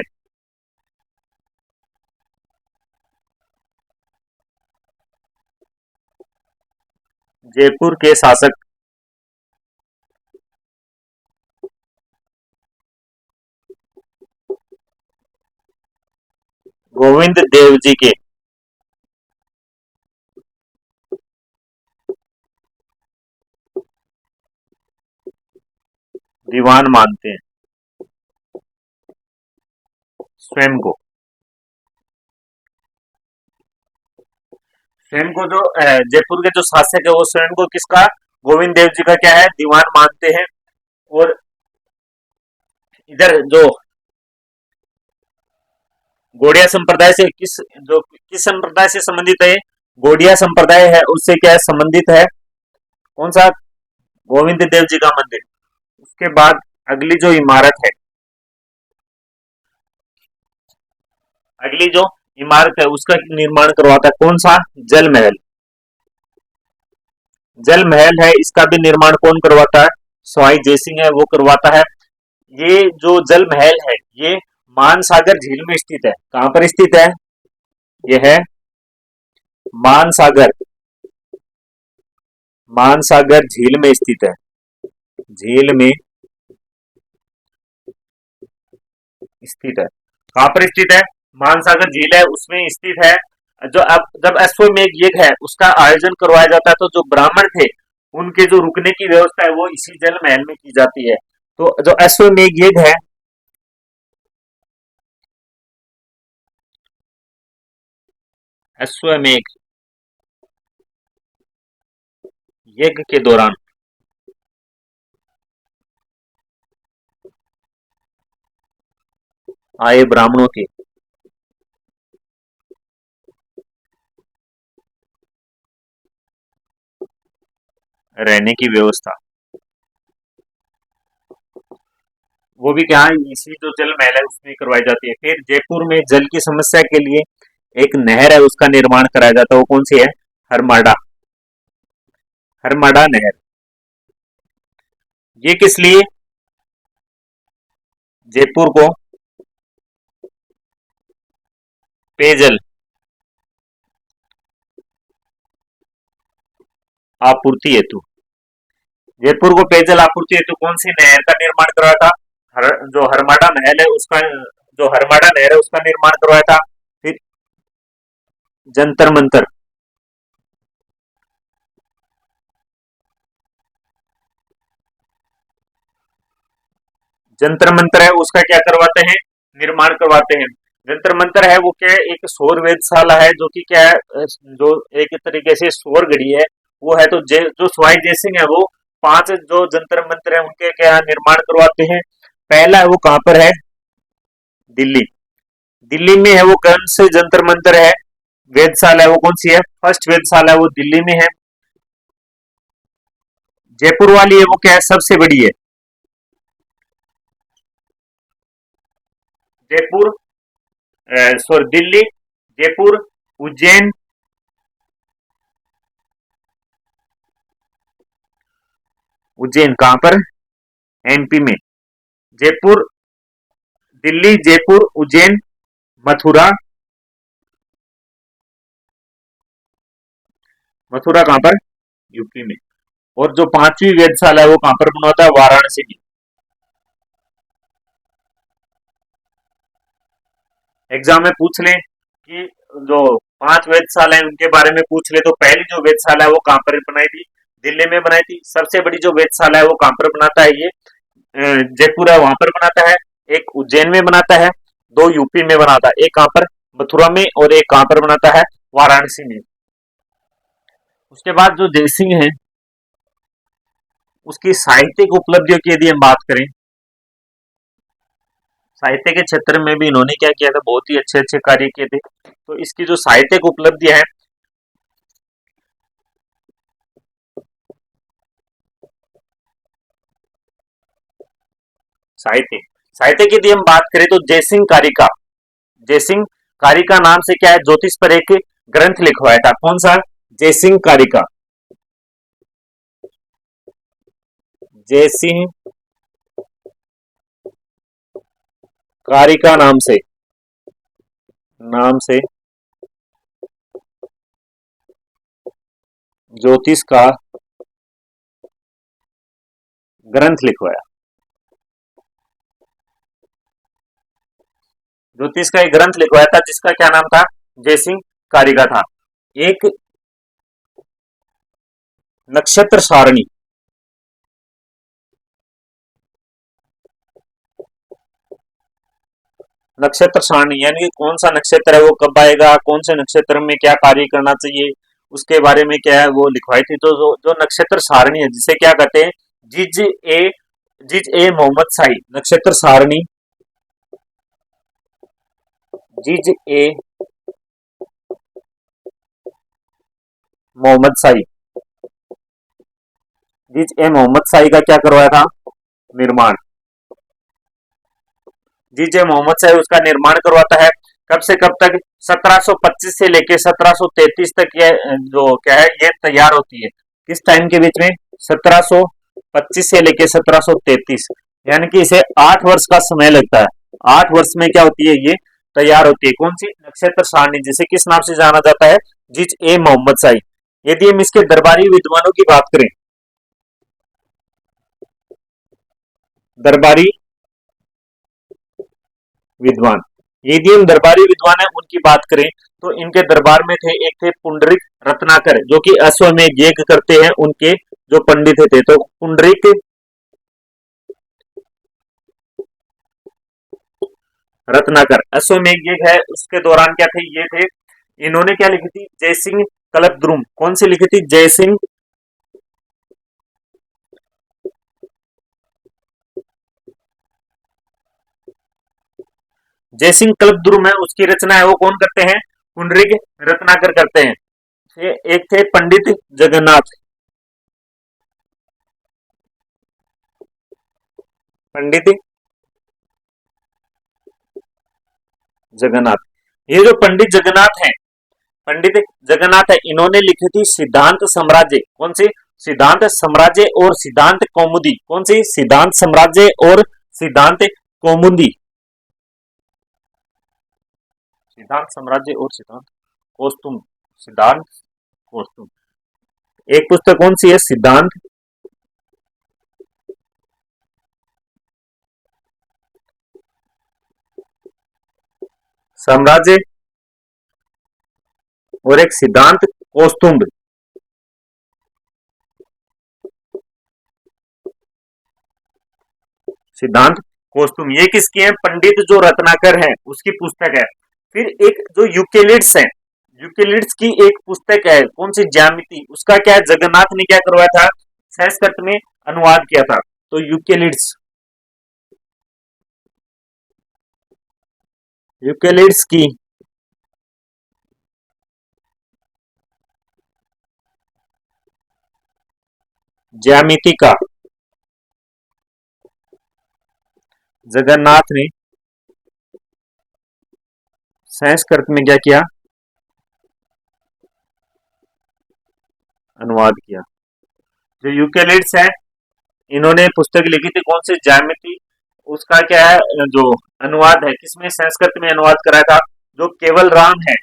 जयपुर के शासक गोविंद देव जी के दीवान मानते हैं स्वयं को। स्वयं को जो जयपुर के जो शासक है वो स्वयं को किसका? गोविंद देव जी का क्या है? दीवान मानते हैं। और इधर जो गौड़िया संप्रदाय से किस संप्रदाय से संबंधित है? गौड़िया संप्रदाय है उससे क्या है? संबंधित है। कौन सा? गोविंद देव जी का मंदिर। उसके बाद अगली जो इमारत है, अगली जो इमारत है उसका निर्माण करवाता है कौन सा? जल महल। जल महल है इसका भी निर्माण कौन करवाता है? सवाई जयसिंह है वो करवाता है। ये जो जल महल है ये मानसागर झील में स्थित है। कहां पर स्थित है? यह है मानसागर मानसागर झील में स्थित है। झील में स्थित है। कहां पर स्थित है? मानसागर झील है उसमें स्थित है। जो अब जब अश्वमेध यज्ञ है उसका आयोजन करवाया जाता है तो जो ब्राह्मण थे उनके जो रुकने की व्यवस्था है वो इसी जल महल में की जाती है। तो जो अश्वमेध यज्ञ है, अश्वमेध यज्ञ के दौरान आए ब्राह्मणों की रहने की व्यवस्था वो भी क्या है? इसी जो जल महल है उसमें करवाई जाती है। फिर जयपुर में जल की समस्या के लिए एक नहर है उसका निर्माण कराया जाता है। वो कौन सी है? हरमाडा हरमाडा नहर। ये किस लिए? जयपुर को पेयजल आपूर्ति हेतु, जयपुर को पेयजल आपूर्ति हेतु कौन सी नहर का निर्माण करवाया था? जो हरमाडा महल है उसका, जो हरमाडा नहर है उसका निर्माण करवाया था। फिर जंतर मंतर। जंतर मंतर है उसका क्या करवाते हैं, निर्माण करवाते हैं। जंतर मंतर है वो क्या है, एक सौर वेधशाला है जो कि क्या है, जो एक तरीके से सौर घड़ी है वो है। तो जो सवाई जयसिंह है वो पांच जो जंतर मंतर है उनके क्या निर्माण करवाते हैं। पहला है वो कहां पर है, दिल्ली। दिल्ली में है वो कौन से जंतर मंतर है, वेधशाला है वो कौन सी है, फर्स्ट वेधशाला है वो दिल्ली में है। जयपुर वाली है वो क्या है, सबसे बड़ी है। जयपुर, सॉरी दिल्ली, जयपुर, उज्जैन, उज्जैन कहां पर, एमपी में। जयपुर, दिल्ली, जयपुर, उज्जैन, मथुरा। मथुरा कहां पर, यूपी में। और जो पांचवी वेधशाला है वो कहां पर बना होता है, वाराणसी में। एग्जाम में पूछ लें कि जो पांच वेधशाला है उनके बारे में पूछ ले, तो पहली जो वेधशाला है वो कहां पर बनाई थी, दिल्ली में बनाई थी। सबसे बड़ी जो वेधशाला है वो कहां पर बनाता है, ये जयपुर है वहां पर बनाता है। एक उज्जैन में बनाता है, दो यूपी में बनाता है, एक कहां पर, मथुरा में, और एक कहां पर बनाता है, वाराणसी में। उसके बाद जो जयसिंह है उसकी साहित्यिक उपलब्धियों की यदि हम बात करें, साहित्य के क्षेत्र में भी इन्होंने क्या किया था, बहुत ही अच्छे अच्छे कार्य किए थे। तो इसकी जो साहित्यिक उपलब्धियां है, साहित्य साहित्य की यदि हम बात करें तो जयसिंह कारिका, जयसिंह कारिका नाम से क्या है, ज्योतिष पर एक ग्रंथ लिखवाया था। कौन सा, जयसिंह कारिका। जयसिंह कारिका नाम से ज्योतिष का ग्रंथ लिखवाया। ज्योतिष का एक ग्रंथ लिखवाया था जिसका क्या नाम था, जयसिंह कारिका था। एक नक्षत्र सारणी, नक्षत्र सारणी यानी कि कौन सा नक्षत्र है वो कब आएगा, कौन से नक्षत्र में क्या कार्य करना चाहिए, उसके बारे में क्या है वो लिखवाई थी। तो जो नक्षत्र सारणी है जिसे क्या कहते हैं, जिज ए जिज ए मोहम्मद शाही नक्षत्र सारणी, जिज ए मोहम्मद शाही, जिज ए मोहम्मद शाही का क्या करवाया था, निर्माण। जीजे मोहम्मद शाही उसका निर्माण करवाता है। कब से कब तक, 1725 से लेके 1733 तक ये जो क्या है ये तैयार होती है। किस टाइम के बीच में, 1725 से लेके 1733, यानी कि इसे 8 वर्ष का समय लगता है। 8 वर्ष में क्या होती है, ये तैयार होती है। कौन सी, नक्षत्र सारणी, जिसे किस नाम से जाना जाता है, जिज ए मोहम्मद शाही। यदि हम इसके दरबारी विद्वानों की बात करें, दरबारी विद्वान, यदि हम दरबारी विद्वान है उनकी बात करें तो इनके दरबार में थे, एक थे पुंडरिक रत्नाकर जो कि अश्वमेध यज्ञ करते हैं, उनके जो पंडित थे। तो पुंडरिक रत्नाकर, अश्वमेध यज्ञ है उसके दौरान क्या थे, ये थे। इन्होंने क्या लिखी थी, जयसिंह कल्पद्रुम। कौन सी लिखी थी, जयसिंह, जयसिंह कल्पद्रुम है उसकी रचना है वो कौन करते हैं, पुंडरिक रत्नाकर करते हैं। एक थे पंडित जगन्नाथ, पंडित जगन्नाथ। ये जो पंडित जगन्नाथ हैं, पंडित जगन्नाथ है, इन्होंने लिखी थी सिद्धांत साम्राज्य। कौन सी, सिद्धांत साम्राज्य और सिद्धांत कौमुदी। कौन सी, सिद्धांत साम्राज्य और सिद्धांत कौमुदी। सिद्धांत साम्राज्य और सिद्धांत कौस्तुम, सिद्धांत कौस्तुम। एक पुस्तक कौन सी है, सिद्धांत साम्राज्य और एक सिद्धांत कौस्तुभ। सिद्धांत कौस्तुभ ये किसकी है? पंडित जो रत्नाकर है उसकी पुस्तक है। फिर एक जो यूकेलिड्स है, यूकेलिड्स की एक पुस्तक है, कौन सी? ज्यामिति। उसका क्या है? जगन्नाथ ने क्या करवाया था? संस्कृत में अनुवाद किया था। तो यूकेलिड्स, यूकेलिड्स की ज्यामिति का जगन्नाथ ने संस्कृत में क्या किया? अनुवाद किया। जो यूकेलिड्स है इन्होंने पुस्तक लिखी थी, कौन सी? ज्यामिति। उसका क्या है? जो अनुवाद है किसमें? संस्कृत में अनुवाद कराया था। जो केवल राम है,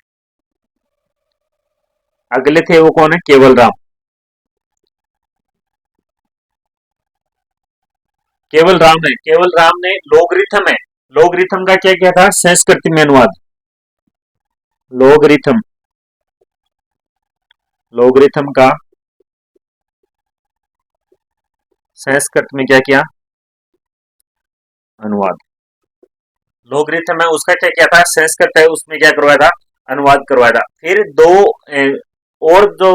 अगले थे वो कौन है? केवल राम। केवल राम है, केवल राम ने लोगरिथम है, लोगरिथम का क्या किया था? संस्कृत में अनुवाद। लोगरिथम, लोगरिथम का संस्कृत में क्या किया? अनुवाद। लोगरिथम है उसका क्या किया था? संस्कृत है उसमें क्या करवाया था? अनुवाद करवाया था। फिर दो और जो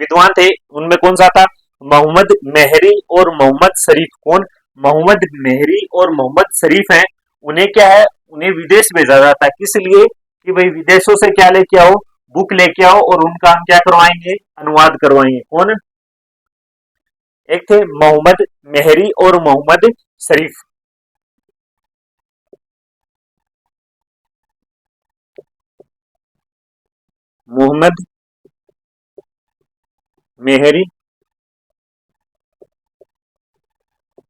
विद्वान थे उनमें कौन सा था? मोहम्मद मेहरी और मोहम्मद शरीफ। कौन? मोहम्मद मेहरी और मोहम्मद शरीफ हैं। उन्हें क्या है? उन्हें विदेश भेजा जाता है, किस लिए? कि भाई विदेशों से क्या लेके आओ? बुक लेके आओ और उनका हम क्या करवाएंगे? अनुवाद करवाएंगे। कौन? एक थे मोहम्मद मेहरी और मोहम्मद शरीफ। मोहम्मद मेहरी,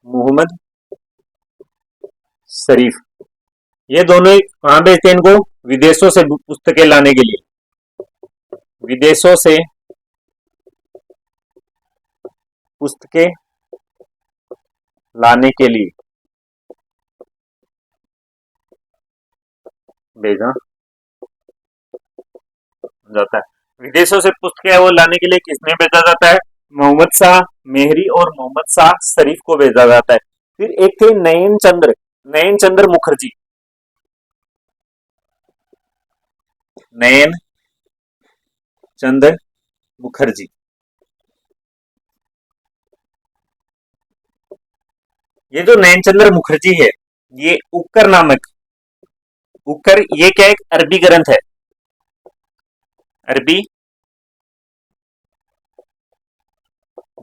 मोहम्मद शरीफ, ये दोनों कहां भेजते हैं इनको? विदेशों से पुस्तकें लाने के लिए। विदेशों से पुस्तकें लाने के लिए भेजा जाता है। विदेशों से पुस्तकें वो लाने के लिए किसने भेजा जाता है? मोहम्मद शाह मेहरी और मोहम्मद शाह शरीफ को भेजा जाता है। फिर एक थे नयन चंद्र, नयन चंद्र मुखर्जी। नयन चंद्र मुखर्जी, ये जो नयन चंद्र मुखर्जी है ये उक्कर नामक, उक्कर ये क्या? एक अरबी ग्रंथ है, अरबी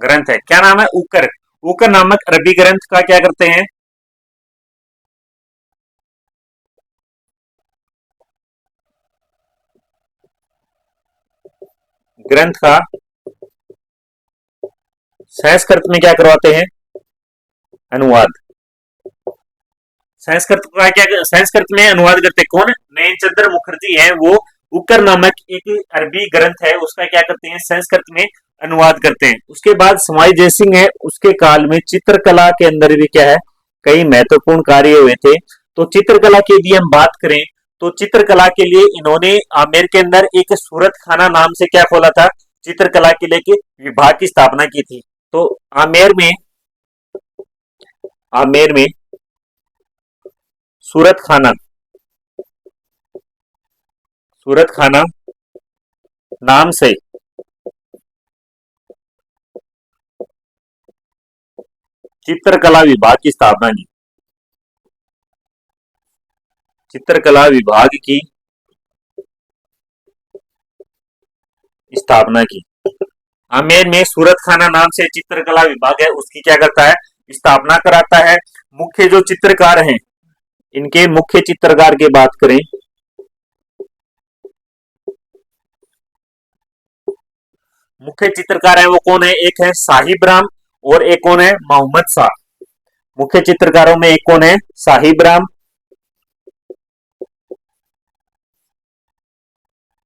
ग्रंथ है। क्या नाम है? उकर। उकर नामक अरबी ग्रंथ का क्या करते हैं? ग्रंथ का संस्कृत में क्या करवाते हैं? अनुवाद। संस्कृत का क्या? संस्कृत में अनुवाद करते कौन? नयन चंद्र मुखर्जी है। वो उकर नामक एक अरबी ग्रंथ है उसका क्या करते हैं? संस्कृत में अनुवाद करते हैं। उसके बाद समाई जयसिंह है, उसके काल में चित्रकला के अंदर भी क्या है? कई महत्वपूर्ण कार्य हुए थे। तो चित्रकला की यदि हम बात करें तो चित्रकला के लिए इन्होंने आमेर के अंदर एक सूरत खाना नाम से क्या खोला था? चित्रकला के लिए विभाग की स्थापना की थी। तो आमेर में, आमेर में सूरत खाना, सूरत खाना नाम से चित्रकला विभाग की स्थापना की। चित्रकला विभाग की स्थापना की। आमेर में सूरत खाना नाम से चित्रकला विभाग है उसकी क्या करता है? स्थापना कराता है। मुख्य जो चित्रकार हैं, इनके मुख्य चित्रकार की बात करें मुख्य चित्रकार है वो कौन है? एक है साहिब राम और एक कौन है? मोहम्मद शाह। मुख्य चित्रकारों में एक कौन है? साहिब राम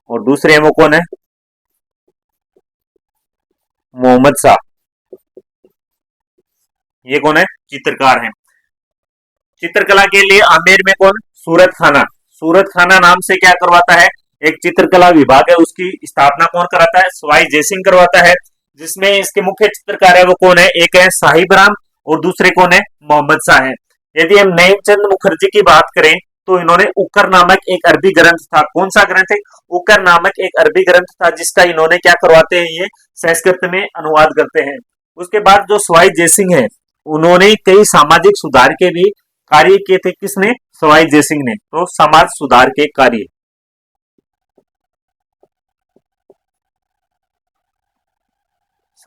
और दूसरे हैं वो कौन है? मोहम्मद शाह। ये कौन है? चित्रकार हैं। चित्रकला के लिए आमेर में कौन? सूरत खाना, सूरत खाना नाम से क्या करवाता है? एक चित्रकला विभाग है, उसकी स्थापना कौन कराता है? सवाई जयसिंह करवाता है। जिसमें इसके मुख्य चित्रकार है वो कौन है? एक है साहिब राम और दूसरे कौन है? मोहम्मद शाह है। यदि हम नैनचंद मुखर्जी की बात करें तो इन्होंने उकर नामक एक अरबी ग्रंथ था। कौन सा ग्रंथ है? उकर नामक एक अरबी ग्रंथ था, जिसका इन्होंने क्या करवाते हैं? ये संस्कृत में अनुवाद करते हैं। उसके बाद जो सवाई जयसिंह है, उन्होंने कई सामाजिक सुधार के भी कार्य किए थे। किसने? सवाई जयसिंह ने। तो समाज सुधार के कार्य,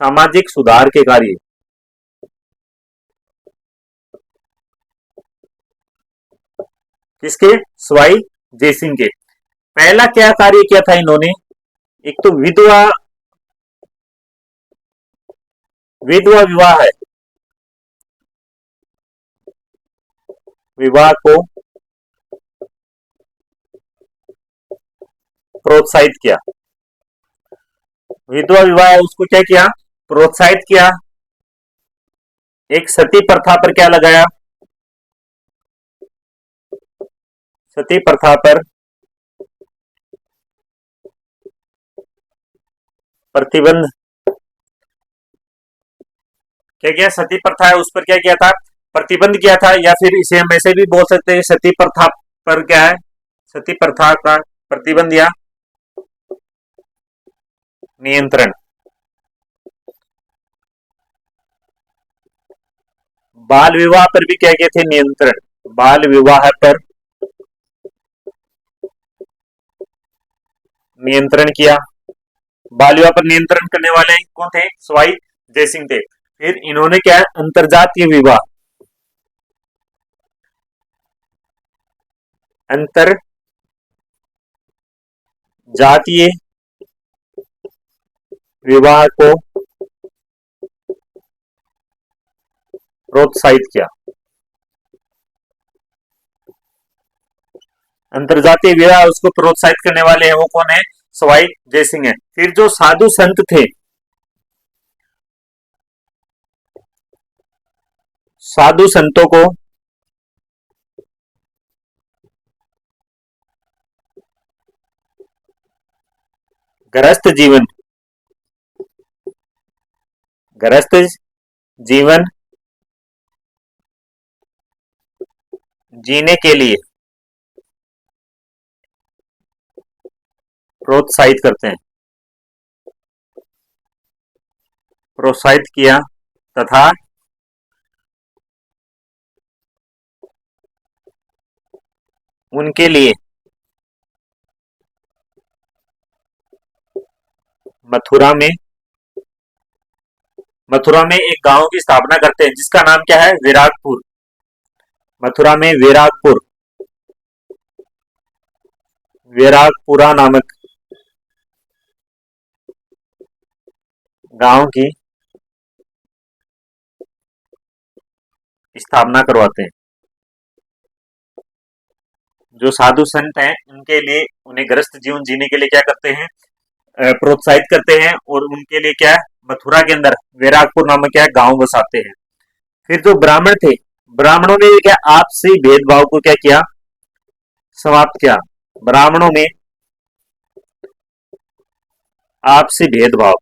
सामाजिक सुधार के कार्य किसके? सवाई जयसिंह के। पहला क्या कार्य किया था इन्होंने? एक तो विधवा विधवा विवाह है, विवाह को प्रोत्साहित किया। विधवा विवाह है उसको क्या किया? प्रोत्साहित किया। एक सती प्रथा पर क्या लगाया? सती प्रथा पर प्रतिबंध, क्या किया? सती प्रथा है उस पर क्या किया था? प्रतिबंध किया था। या फिर इसे हम ऐसे भी बोल सकते हैं, सती प्रथा पर क्या है? सती प्रथा का प्रतिबंध या नियंत्रण। बाल विवाह पर भी क्या किए थे? नियंत्रण। बाल विवाह पर नियंत्रण किया। बाल विवाह पर नियंत्रण करने वाले कौन थे? सवाई जयसिंह थे। फिर इन्होंने क्या है? अंतरजातीय विवाह, अंतर जातीय विवाह को प्रोत्साहित किया। अंतरजातीय विवाह उसको प्रोत्साहित करने वाले हैं वो कौन है? सवाई जयसिंह है। फिर जो साधु संत थे, साधु संतों को गृहस्थ जीवन, गृहस्थ जीवन जीने के लिए प्रोत्साहित करते हैं, प्रोत्साहित किया तथा उनके लिए मथुरा में, मथुरा में एक गांव की स्थापना करते हैं जिसका नाम क्या है? विराटपुर। मथुरा में विराटपुर, विराटपुरा नामक गांव की स्थापना करवाते हैं। जो साधु संत हैं उनके लिए, उन्हें गृहस्थ जीवन जीने के लिए क्या करते हैं? प्रोत्साहित करते हैं। और उनके लिए क्या है? मथुरा के अंदर विराटपुर नामक क्या है? गांव बसाते हैं। फिर जो ब्राह्मण थे, ब्राह्मणों ने क्या आपसी भेदभाव को क्या किया? समाप्त किया। ब्राह्मणों में आपसी भेदभाव,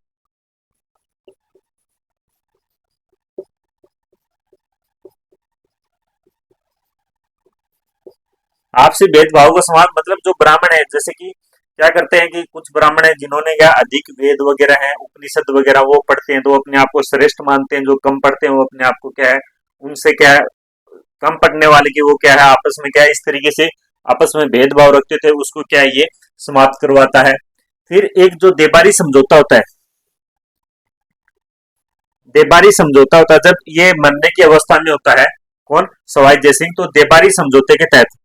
आपसी भेदभाव को समाप्त मतलब जो ब्राह्मण है, जैसे कि क्या करते हैं कि कुछ ब्राह्मण है जिन्होंने क्या अधिक वेद वगैरह है, उपनिषद वगैरह वो पढ़ते हैं, तो वो अपने आप को श्रेष्ठ मानते हैं। जो कम पढ़ते हैं वो अपने आप को क्या है? उनसे क्या है? कम पढ़ने वाले की वो क्या है? आपस में क्या है? इस तरीके से आपस में भेदभाव रखते थे, उसको क्या है? ये समाप्त करवाता है। फिर एक जो देबारी समझौता होता है, देबारी समझौता होता है जब ये मरने की अवस्था में होता है, कौन? सवाई जयसिंह। तो देबारी समझौते के तहत,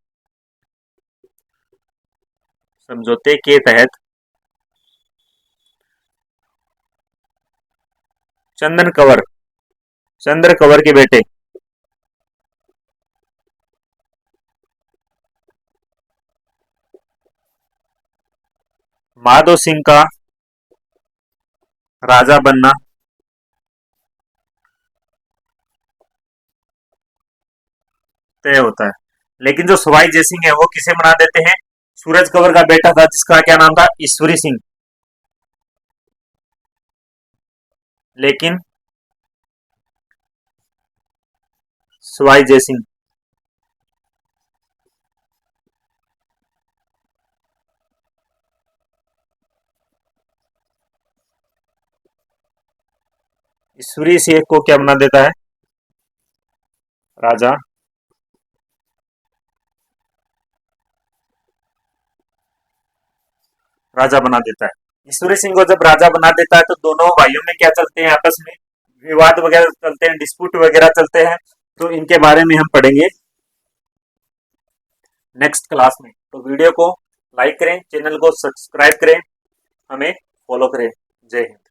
समझौते के तहत चंदन कंवर, चंद्र कंवर के बेटे माधो सिंह का राजा बनना तय होता है। लेकिन जो सवाई जयसिंह है वो किसे मना देते हैं? सूरज कंवर का बेटा था जिसका क्या नाम था, ईश्वरी सिंह। लेकिन सवाई जय सिंह। ईश्वरी सिंह को क्या बना देता है, राजा। राजा बना देता है। ईश्वरी सिंह को जब राजा बना देता है तो दोनों भाइयों में क्या चलते हैं, आपस में विवाद वगैरह चलते हैं, डिस्प्यूट वगैरह चलते हैं। तो इनके बारे में हम पढ़ेंगे नेक्स्ट क्लास में। तो वीडियो को लाइक करें, चैनल को सब्सक्राइब करें, हमें फॉलो करें। जय हिंद।